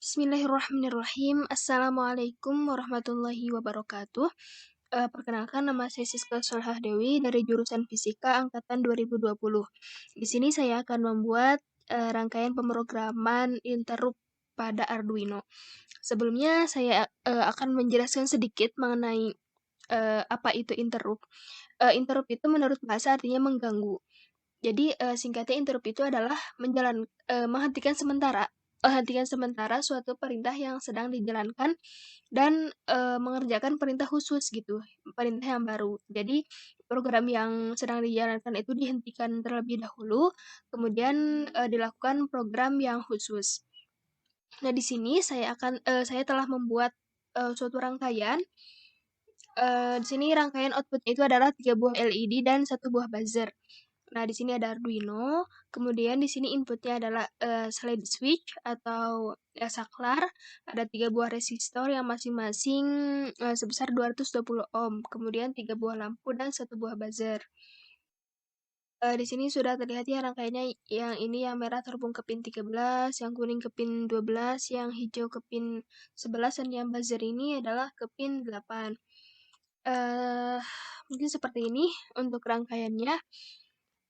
Bismillahirrahmanirrahim. Assalamualaikum warahmatullahi wabarakatuh. Perkenalkan, nama saya Siska Solhah Dewi dari jurusan Fisika angkatan 2020. Di sini saya akan membuat rangkaian pemrograman interrupt pada Arduino. Sebelumnya saya akan menjelaskan sedikit mengenai apa itu interrupt. Interrupt itu menurut bahasa artinya mengganggu. Jadi singkatnya interrupt itu adalah menghentikan sementara suatu perintah yang sedang dijalankan dan mengerjakan perintah khusus gitu, perintah yang baru. Jadi program yang sedang dijalankan itu dihentikan terlebih dahulu, kemudian dilakukan program yang khusus. Nah, di sini saya telah membuat suatu rangkaian. Di sini rangkaian outputnya itu adalah 3 buah LED dan 1 buah buzzer. Nah, di sini ada Arduino, kemudian di sini inputnya adalah slide switch atau saklar, ada 3 buah resistor yang masing-masing sebesar 220 ohm, kemudian 3 buah lampu dan 1 buah buzzer. Di sini sudah terlihat ya rangkaiannya, yang ini yang merah terhubung ke pin 13, yang kuning ke pin 12, yang hijau ke pin 11, dan yang buzzer ini adalah ke pin 8. Mungkin seperti ini untuk rangkaiannya.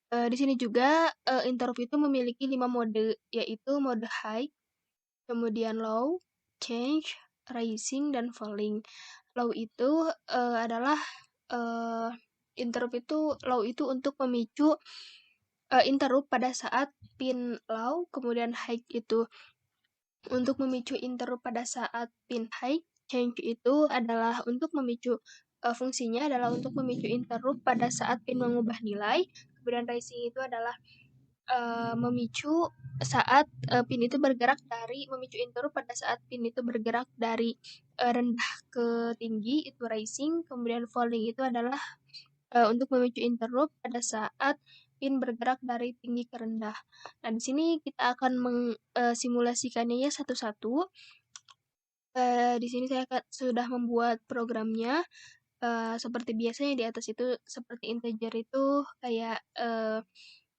Di sini juga interrupt itu memiliki 5 mode, yaitu mode high, kemudian low, change, rising, dan falling. Low itu adalah uh, low itu untuk memicu interrupt pada saat pin low, kemudian high itu untuk memicu interrupt pada saat pin high, change itu adalah untuk memicu fungsinya adalah untuk memicu interrupt pada saat pin mengubah nilai, kemudian rising itu adalah memicu saat pin itu bergerak memicu interrupt pada saat pin itu bergerak dari rendah ke tinggi, itu rising. Kemudian falling itu adalah untuk memicu interrupt pada saat pin bergerak dari tinggi ke rendah. Nah, di sini kita akan simulasikannya ya satu-satu. Di sini saya sudah membuat programnya. Seperti biasanya di atas itu seperti integer itu kayak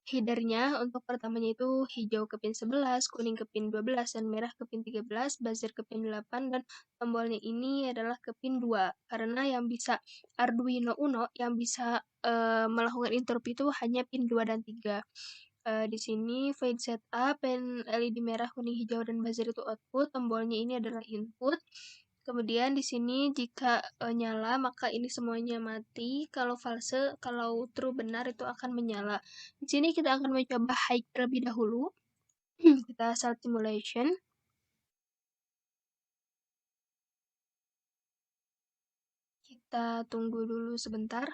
headernya untuk pertamanya itu hijau ke pin 11, kuning ke pin 12, dan merah ke pin 13, buzzer ke pin 8, dan tombolnya ini adalah ke pin 2. Karena yang bisa Arduino Uno yang bisa melakukan interrupt itu hanya pin 2 dan 3. Di sini fade setup, dan LED merah, kuning, hijau, dan buzzer itu output, tombolnya ini adalah input. Kemudian di sini jika nyala maka ini semuanya mati. Kalau false, kalau true benar itu akan menyala. Di sini kita akan mencoba high terlebih dahulu. Kita start simulation. Kita tunggu dulu sebentar.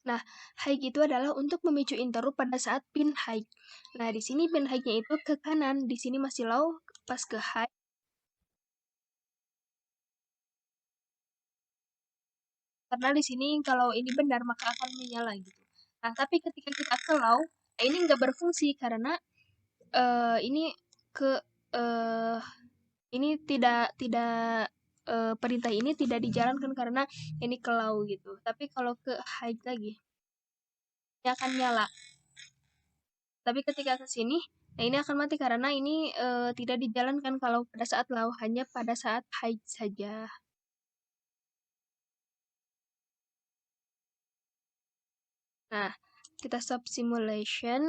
Nah, high itu adalah untuk memicu interrupt pada saat pin high. Nah, di sini pin high-nya itu ke kanan, di sini masih low, pas ke high. Karena di sini kalau ini benar maka akan menyala gitu. Nah, tapi ketika kita ke low, ini nggak berfungsi karena ini ke uh, ini tidak perintah ini tidak dijalankan karena ini ke low gitu. Tapi kalau ke high lagi, ini akan nyala. Tapi ketika ke sini, nah ini akan mati karena ini tidak dijalankan kalau pada saat low, hanya pada saat high saja. Nah, kita stop simulation,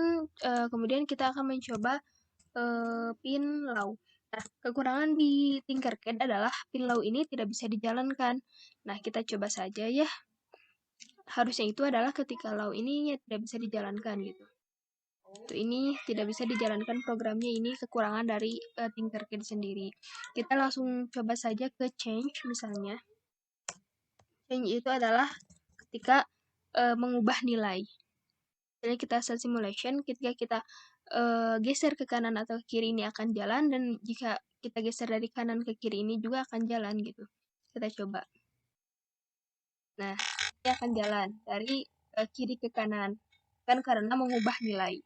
kemudian kita akan mencoba pin low. Nah, kekurangan di Tinkercad adalah pin low ini tidak bisa dijalankan. Nah, kita coba saja ya. Harusnya itu adalah ketika low ini tidak bisa dijalankan gitu. Tuh, ini tidak bisa dijalankan programnya, ini kekurangan dari Tinkercad sendiri. Kita langsung coba saja ke change misalnya. Change itu adalah ketika mengubah nilai. Jadi kita start simulation, ketika kita geser ke kanan atau ke kiri ini akan jalan, dan jika kita geser dari kanan ke kiri ini juga akan jalan gitu. Kita coba. Nah, ini akan jalan dari kiri ke kanan, kan karena mengubah nilai.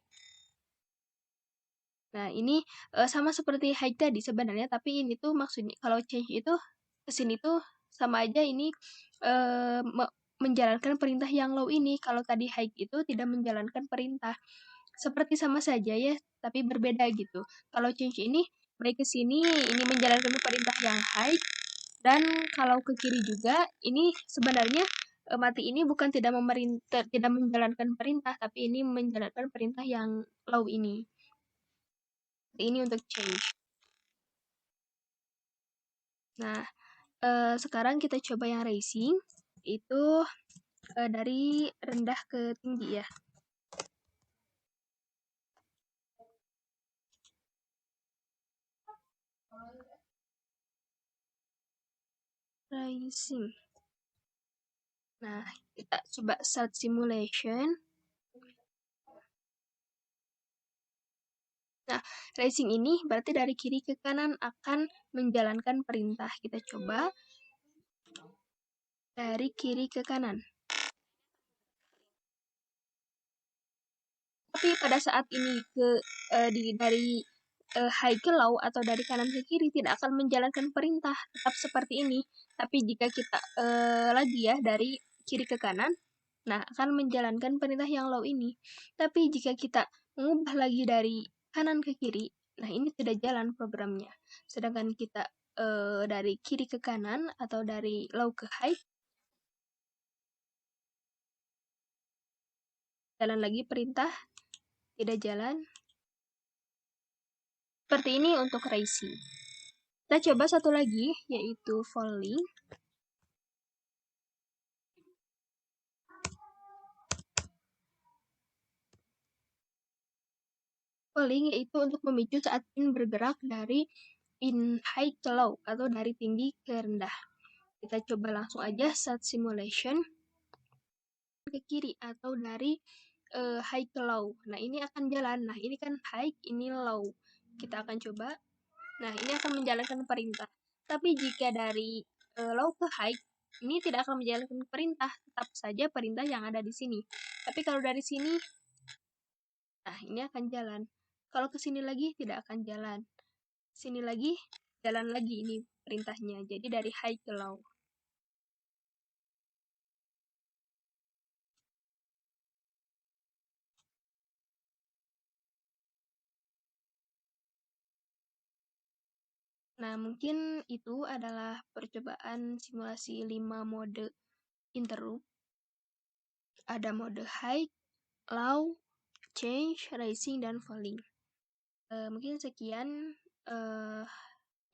Nah, ini sama seperti high tadi sebenarnya, tapi ini tuh maksudnya kalau change itu kesini tuh sama aja, ini menjalankan perintah yang low ini. Kalau tadi high itu tidak menjalankan perintah. Seperti sama saja ya, tapi berbeda gitu. Kalau change ini baik ke sini ini menjalankan perintah yang high, dan kalau ke kiri juga ini sebenarnya mati ini bukan tidak menjalankan perintah, tapi ini menjalankan perintah yang low ini. Ini untuk change. Nah, sekarang kita coba yang racing, itu dari rendah ke tinggi ya. Racing. Nah, kita coba start simulation. Nah, racing ini berarti dari kiri ke kanan akan menjalankan perintah. Kita coba dari kiri ke kanan. Tapi pada saat ini dari high ke low atau dari kanan ke kiri tidak akan menjalankan perintah, tetap seperti ini. Tapi jika kita lagi ya dari kiri ke kanan, nah akan menjalankan perintah yang low ini. Tapi jika kita mengubah lagi dari kanan ke kiri, nah ini tidak jalan programnya. Sedangkan kita dari kiri ke kanan atau dari low ke high, jalan lagi perintah, tidak jalan. Seperti ini untuk racing. Kita coba satu lagi, yaitu falling. Falling yaitu untuk memicu saat pin bergerak dari pin high ke low atau dari tinggi ke rendah. Kita coba langsung aja start simulation ke kiri atau dari high ke low. Nah, ini akan jalan. Nah, ini kan high, ini low. Kita akan coba. Nah, ini akan menjalankan perintah. Tapi jika dari low ke high, ini tidak akan menjalankan perintah, tetap saja perintah yang ada di sini. Tapi kalau dari sini, nah ini akan jalan. Kalau ke sini lagi, tidak akan jalan. Sini lagi, jalan lagi ini perintahnya. Jadi dari high ke low. Nah, mungkin itu adalah percobaan simulasi 5 mode interrupt. Ada mode high, low, change, rising, dan falling. Mungkin sekian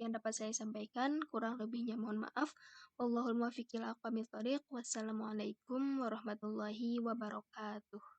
yang dapat saya sampaikan. Kurang lebihnya mohon maaf. Wallahul muwaffiq ila aqwamit thoriq. Wassalamualaikum warahmatullahi wabarakatuh.